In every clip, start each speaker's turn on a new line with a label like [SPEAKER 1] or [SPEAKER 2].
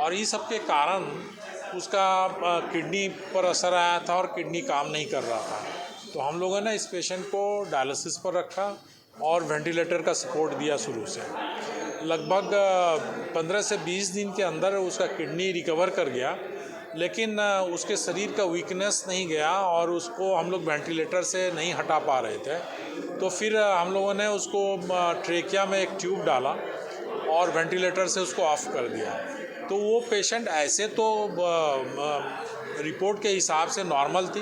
[SPEAKER 1] और ये सब के कारण उसका किडनी पर असर आया था और किडनी काम नहीं कर रहा था। तो हम लोगों ने इस पेशेंट को डायलिसिस पर रखा और वेंटिलेटर का सपोर्ट दिया शुरू से। लगभग 15 से 20 दिन के अंदर उसका किडनी रिकवर कर गया, लेकिन उसके शरीर का वीकनेस नहीं गया और उसको हम लोग वेंटिलेटर से नहीं हटा पा रहे थे। तो फिर हम लोगों ने उसको ट्रेकिया में एक ट्यूब डाला और वेंटिलेटर से उसको ऑफ कर दिया। तो वो पेशेंट ऐसे तो रिपोर्ट के हिसाब से नॉर्मल थी,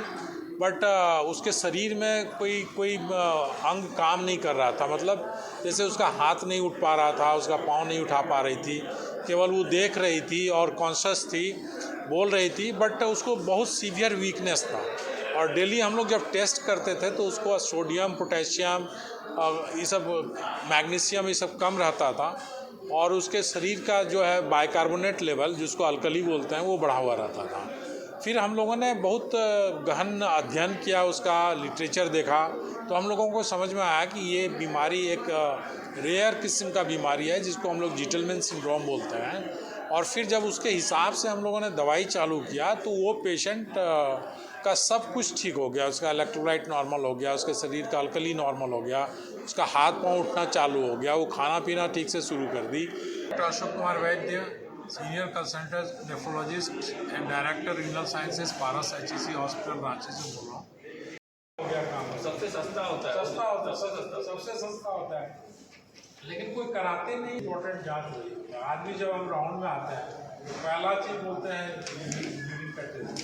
[SPEAKER 1] बट उसके शरीर में कोई अंग काम नहीं कर रहा था। मतलब जैसे उसका हाथ नहीं उठ पा रहा था, उसका पाँव नहीं उठा पा रही थी, केवल वो देख रही थी और कॉन्शियस थी, बोल रही थी, बट उसको बहुत सीवियर वीकनेस था। और डेली हम लोग जब टेस्ट करते थे तो उसको सोडियम, पोटेशियम, ये सब, मैग्नीशियम, ये सब कम रहता था और उसके शरीर का जो है बाइकार्बोनेट लेवल, जिसको अल्कली बोलते हैं, वो बढ़ा हुआ रहता था। फिर हम लोगों ने बहुत गहन अध्ययन किया, उसका लिटरेचर देखा, तो हम लोगों को समझ में आया कि ये बीमारी एक रेयर किस्म का बीमारी है जिसको हम लोग जीटलमैन सिंड्रोम बोलते हैं। और फिर जब उसके हिसाब से हम लोगों ने दवाई चालू किया तो वो पेशेंट का सब कुछ ठीक हो गया। उसका इलेक्ट्रोलाइट नॉर्मल हो गया, उसके शरीर का अल्कली नॉर्मल हो गया, उसका हाथ पांव उठना चालू हो गया, वो खाना पीना ठीक से शुरू कर दी। Doctor Ashok Kumar Vaidya, senior consultant nephrologist and director renal sciences, Paras HEC hospital Ranchi से बोल रहा हूँ। हो गया काम,
[SPEAKER 2] सबसे सस्ता होता है,
[SPEAKER 1] सबसे सस्ता होता है, लेकिन कोई कराते नहीं। इम्पोर्टेंट जांच हुई, आदमी जब हम राउंड में आते हैं तो पहला चीज बोलते हैं यूरिन का टेस्ट,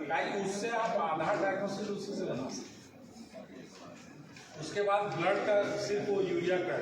[SPEAKER 1] ताकि उससे आप आधा डायग्नोसिस उसी से बना सकते। उसके बाद ब्लड का सिर्फ वो यूरिया का